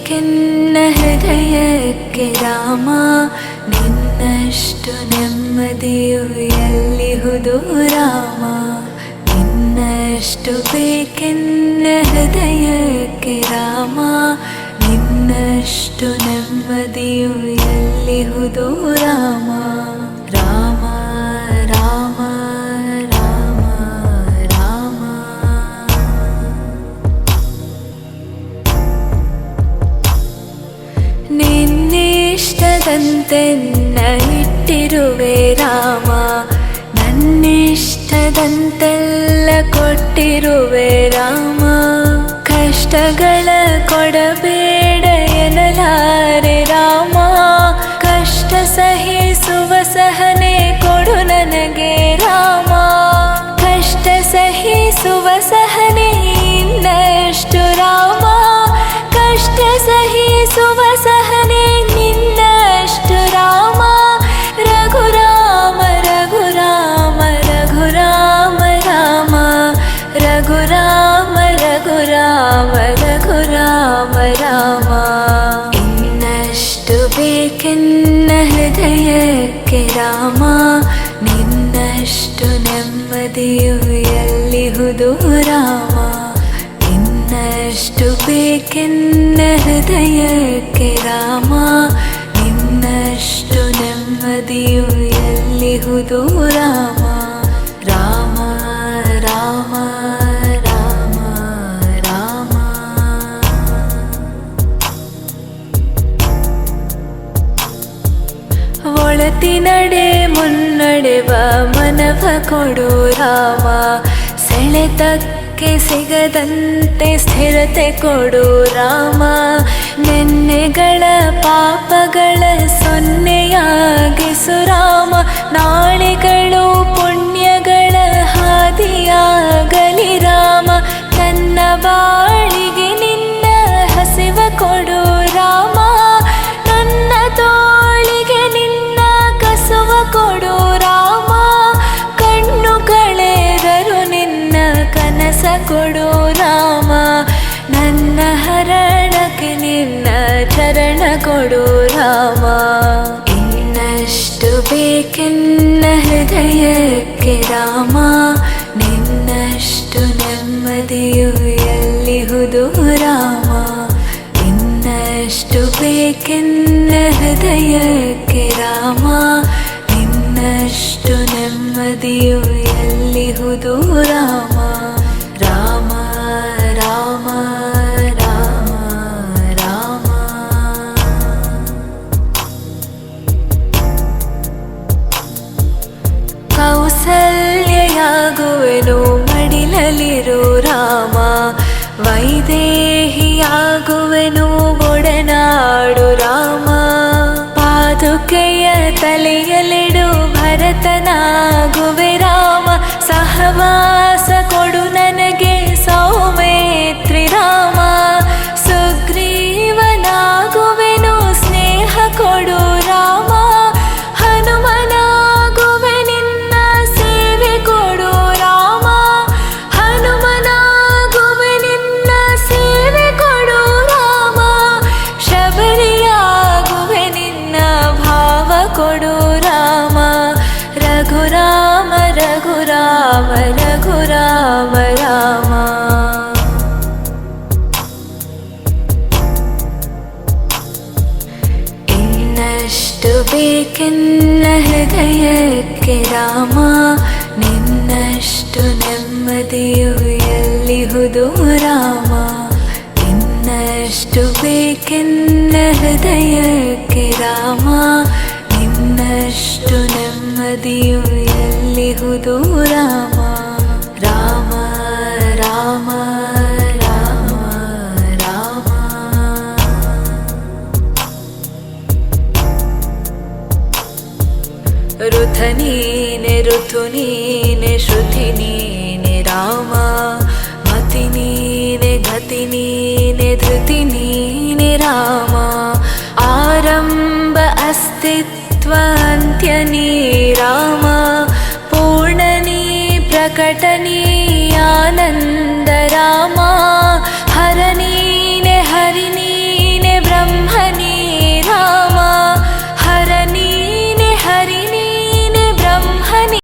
ಬೇಕೆನ್ನ ಹೃದಯಕ್ಕೆ ರಾಮ, ನಿನ್ನಷ್ಟು ನೆಮ್ಮದಿಯು ಎಲ್ಲಿಹುದು ರಾಮ. ನಿನ್ನಷ್ಟು ಬೇಕೆನ್ನ ಹೃದಯಕ್ಕೆ ರಾಮ, ನಿನ್ನಷ್ಟು ನೆಮ್ಮದಿಯು ಎಲ್ಲಿಹುದು ರಾಮ. ರಾಮ ರಾಮ ರಾಮ ರಾಮ. ನಿನ್ನಿಷ್ಟದಂತೆನ್ನ ಇಟ್ಟಿರುವೆ ರಾಮ, ನನ್ನಿಷ್ಟದಂತೆಲ್ಲ ಕೊಟ್ಟಿರುವೆ ರಾಮ. ಕಷ್ಟಗಳ ಕೊಡಬೇಡ ಎನ್ನಲಾರೆ ರಾಮ, ಕಷ್ಟ ಸಹಿಸುವ ಸಹನೆ ಕೊಡು ನನಗೆ ರಾಮ. ಕಷ್ಟ ಸಹಿಸುವ ಸಹನೆ ಇನ್ನಷ್ಟು ರಾಮ, ಕಷ್ಟ ಸಹಿಸುವ ಸಹನೆ ನಿನ್ನಷ್ಟು ರಾಮ. ರಘುರಾಮ ರಘುರಾಮ ರಘುರಾಮ ರಾಮ, ರಘುರಾಮ ರಘುರಾಮ ರಘುರಾಮ ರಾಮ. ಇನ್ನಷ್ಟು ಬೇಕೆನ್ನ ಹೃದಯಕ್ಕೆ ರಾಮ, ನಿನ್ನಷ್ಟು ನೆಮ್ಮದಿಯು ಎಲ್ಲಿಹುದು ರಾಮ. ಇನ್ನಷ್ಟು ಬೇಕೆನ್ನ ಹೃದಯಕ್ಕೆ ರಾಮ, ನಿನ್ನಷ್ಟು ನೆಮ್ಮದಿಯು ಎಲ್ಲಿಹುದು ರಾಮ. ರಾಮ ರಾಮ ರಾಮ ರಾಮ. ಒಳತಿನಡೆ ಮುನ್ನಡೆವ ಮನವ ಕೊಡು ರಾಮ, ಸೆಳೆತಕ್ಕೆ ಸಿಗದಂತೆ ಸ್ಥಿರತೆ ಕೊಡು ರಾಮ. ನೆನ್ನೆಗಳ ಪಾಪಗಳ ಸೊನ್ನೆಯಾಗಿಸು ರಾಮ, ನಾಳೆಗಳು ಪುಣ್ಯಗಳ ಹಾದಿಯಾಗಲಿ ರಾಮ. ನನ್ನ ಬಾಳಿಗೆ ನಿನ್ನ ಹಸಿವ ಕೊಡು ರಾಮ, ನನ್ನ ತೋಳಿಗೆ ನಿನ್ನ ಕಸುವ ಕೊಡು ರಾಮ. ಕಣ್ಣು ಕಳೆದರು ನಿನ್ನ ಕನಸ ಕೊಡು ರಾಮ, ನನ್ನ ಹರಣಕ್ಕೆ ನಿನ್ನ ಚರಣ ಕೊಡು ರಾಮ. ಇನ್ನಷ್ಟು ಬೇಕೆನ್ನ ಹೃದಯಕ್ಕೆ ರಾಮ, ನಿನ್ನಷ್ಟು ನೆಮ್ಮದಿಯು ಎಲ್ಲಿಹುದು ರಾಮ. ಇನ್ನಷ್ಟು ಬೇಕೆನ್ನ ಹೃದಯಕ್ಕೆ ರಾಮ, ನಿನ್ನಷ್ಟು ನೆಮ್ಮದಿಯು ಎಲ್ಲಿಹುದು ರಾಮ. ರಾಮ ರಾಮ ರಾಮ ರಾಮ. ಕೌಸಲ್ಯಯಾಗುವೆನು ಮಡಿಲಲಿರು ರಾಮ, ವೈದೇಹಿಯಾಗುವೆನು ಒಡನಾಡು ರಾಮ. ಪಾದುಕೆಯ ತಲೆಯಲಿಡು ಭರತನಾಗುವೆ ರಾಮ, ಸಹವಾಸ ಕೊಡು ನನಗೆ ಸೌಮೇತ್ರಿ ರಾಮ. ಸುಗ್ರೀವನಾಗುವೆನು ಸ್ನೇಹ ಕೊಡು ರಾಮ, ಹನುಮನಾಗುವೆ ನಿನ್ನ ಸೇವೆ ಕೊಡು ರಾಮ. ಹನುಮನಾಗುವೆ ನಿನ್ನ ಸೇವೆ ಕೊಡು ರಾಮ, ಶಬರಿಯಾಗುವೆ ನಿನ್ನ ಭಾವ ಕೊಡು ರಾಮ. ರಘುರಾಮ ರಘುರಾಮ ರಘುರಾಮ ರಾಮ. ಇನ್ನಷ್ಟು ಬೇಕೆನ್ನ ಹೃದಯಕ್ಕೆ ರಾಮ, ನಿನ್ನಷ್ಟು ನೆಮ್ಮದಿಯು ಎಲ್ಲಿಹುದು ರಾಮ. ಇನ್ನಷ್ಟು ಬೇಕೆನ್ನ ಹೃದಯಕ್ಕೆ ರಾಮ, ನಿನ್ನಷ್ಟು ನೆಮ್ಮದಿಯು ಎಲ್ಲಿಹುದು ರಾಮ. ರಾಮ ರಾಮ ರಾಮ ರಾಮ. ಋಥ ನೀನೆ ಋತು ನೀನೆ ಶ್ರುತಿ ನೀನೆ ರಾಮ, ಮತಿ ನೀನೆ ಗತಿ ನೀನೆ ಧೃತಿ ನೀನೆ ರಾಮ. ಆರಂಭ ಅಸ್ತಿತ್ವ ಅಂತ್ಯ ನೀ ರಾಮ, ಪೂರ್ಣ ನೀ ಪ್ರಕಟ ನೀ